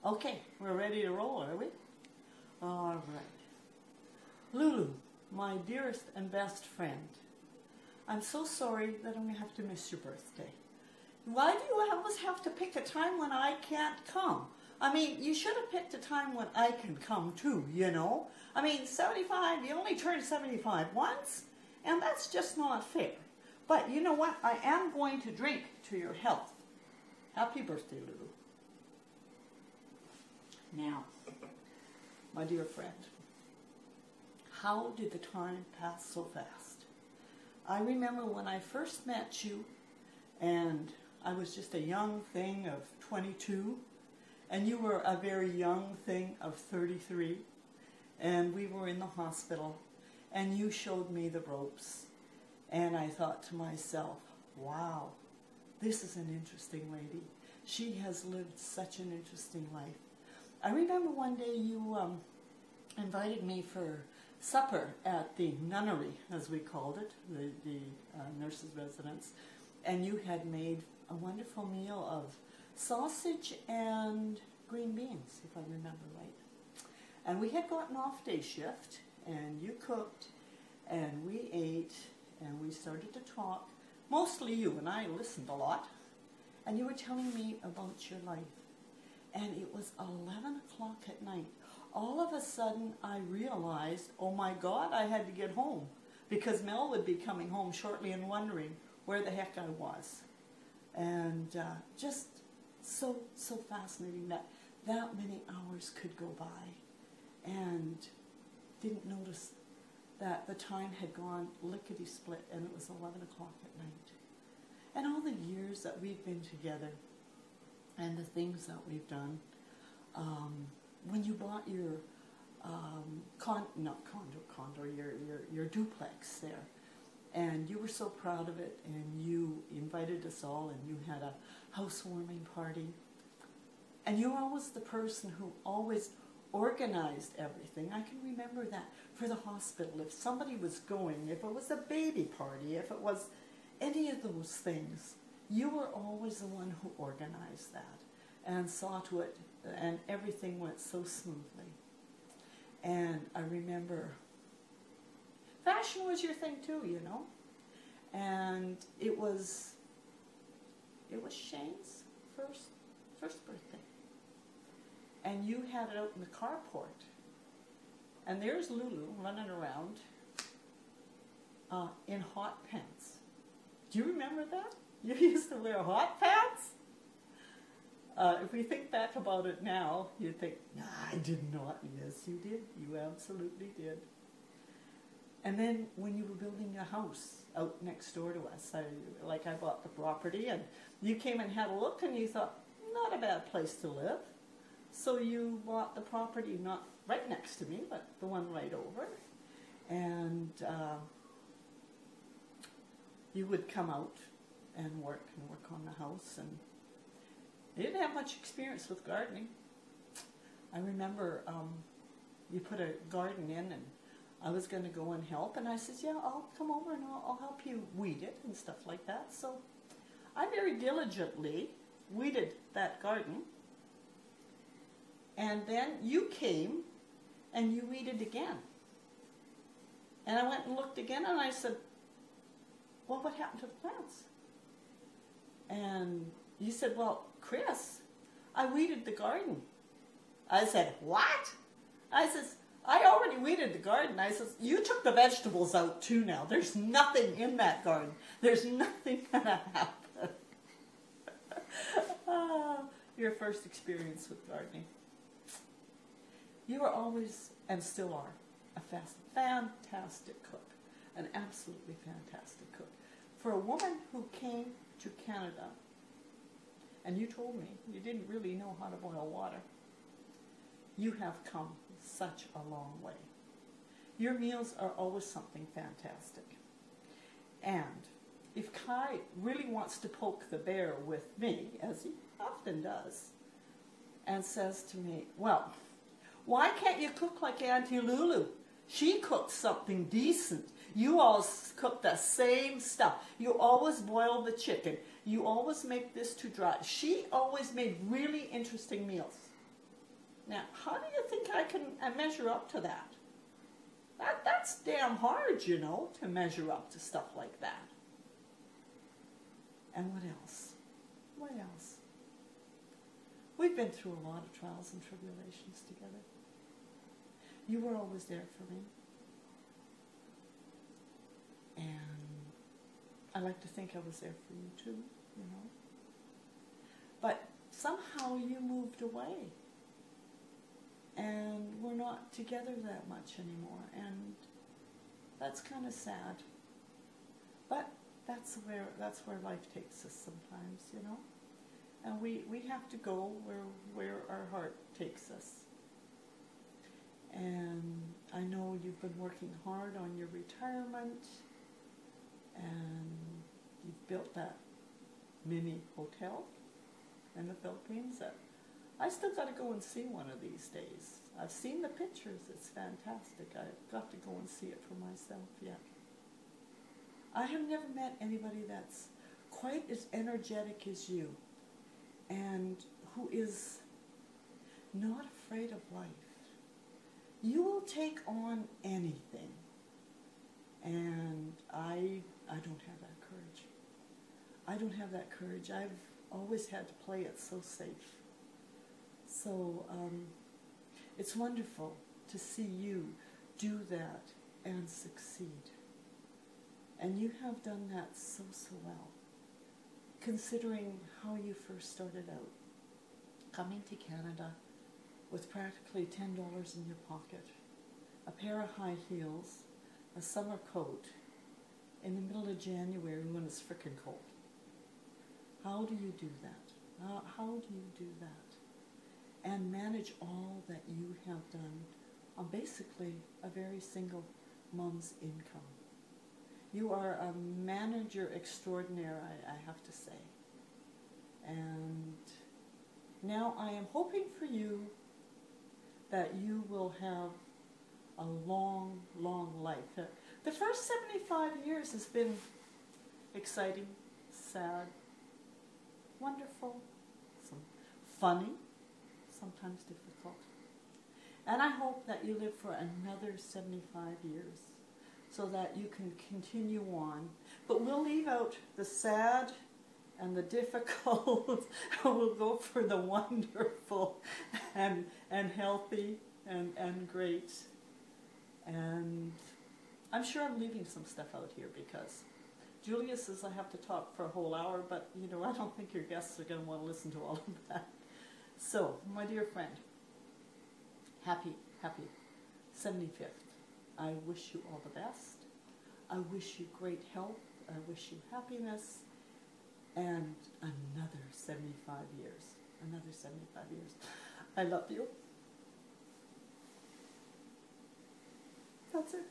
Okay, we're ready to roll, are we? All right. Lulu, my dearest and best friend, I'm so sorry that I'm going to have to miss your birthday. Why do you always have to pick a time when I can't come? I mean, you should have picked a time when I can come too, you know? I mean, 75, you only turned 75 once, and that's just not fair. But you know what? I am going to drink to your health. Happy birthday, Lulu. Now, my dear friend, how did the time pass so fast? I remember when I first met you, and I was just a young thing of 22, and you were a very young thing of 33, and we were in the hospital, and you showed me the ropes, and I thought to myself, wow, this is an interesting lady. She has lived such an interesting life. I remember one day you invited me for supper at the nunnery, as we called it, the nurses' residence, and you had made a wonderful meal of sausage and green beans, if I remember right. And we had gotten off day shift, and you cooked, and we ate, and we started to talk. Mostly you, and I listened a lot. And you were telling me about your life. And it was 11 o'clock at night. All of a sudden, I realized, oh my God, I had to get home. Because Mel would be coming home shortly and wondering where the heck I was. And just so fascinating that that many hours could go by. And didn't notice that the time had gone lickety-split and it was 11 o'clock at night. And all the years that we've been together and the things that we've done. When you bought your your duplex there, and you were so proud of it, and you invited us all, and you had a housewarming party, and you were always the person who always organized everything. I can remember that for the hospital. If somebody was going, if it was a baby party, if it was any of those things, you were always the one who organized that and saw to it, and everything went so smoothly. And I remember fashion was your thing too, you know. And it was Shane's first birthday. And you had it out in the carport. And there's Lulu running around in hot pants. Do you remember that? You used to wear hot pants? If we think back about it now, you'd think, nah, I did not. Yes, you did. You absolutely did. And then when you were building a house out next door to us, I bought the property, and you came and had a look, and you thought, not a bad place to live. So you bought the property not right next to me, but the one right over. And you would come out and work on the house, and you didn't have much experience with gardening. I remember you put a garden in, and I was going to go and help, and I says, yeah, I'll come over and I'll help you weed it and stuff like that. So I very diligently weeded that garden, and then you came and you weeded again. And I went and looked again, and I said, well, what happened to the plants? And you said, well, Chris, I weeded the garden. I said, what? I says, I already weeded the garden. I says, you took the vegetables out too now. There's nothing in that garden. There's nothing going to happen. Your first experience with gardening. You were always, and still are, a fantastic cook. An absolutely fantastic cook. For a woman who came to Canada, and you told me you didn't really know how to boil water, you have come such a long way. Your meals are always something fantastic. And if Kai really wants to poke the bear with me, as he often does, and says to me, well, why can't you cook like Auntie Lulu? She cooks something decent. You all cook the same stuff. You always boil the chicken. You always make this too dry. She always made really interesting meals. Now, how do you think I can measure up to that? That's damn hard, you know, to measure up to stuff like that. And what else? What else? We've been through a lot of trials and tribulations together. You were always there for me. And I like to think I was there for you too, you know. But somehow you moved away. And we're not together that much anymore. And that's kind of sad. But that's where life takes us sometimes, you know. And we have to go where our heart takes us. And I know you've been working hard on your retirement, and you've built that mini hotel in the Philippines that I still got to go and see one of these days. I've seen the pictures. It's fantastic. I've got to go and see it for myself yet. I have never met anybody that's quite as energetic as you and who is not afraid of life. You will take on anything. And I don't have that courage. I don't have that courage. I've always had to play it so safe. So it's wonderful to see you do that and succeed. And you have done that so well, considering how you first started out, coming to Canada with practically $10 in your pocket, a pair of high heels, a summer coat, in the middle of January when it's frickin' cold. How do you do that? How do you do that? And manage all that you have done on basically a very single mom's income. You are a manager extraordinaire, I have to say. And now I am hoping for you that you will have a long, long life. The first 75 years has been exciting, sad, wonderful, funny, sometimes difficult. And I hope that you live for another 75 years so that you can continue on. But we'll leave out the sad and the difficult. We'll go for the wonderful and healthy and great. And I'm sure I'm leaving some stuff out here because Julia says I have to talk for a whole hour, but you know, I don't think your guests are going to want to listen to all of that. So, my dear friend, happy 75th. I wish you all the best. I wish you great health. I wish you happiness. And another 75 years. Another 75 years. I love you. That's it.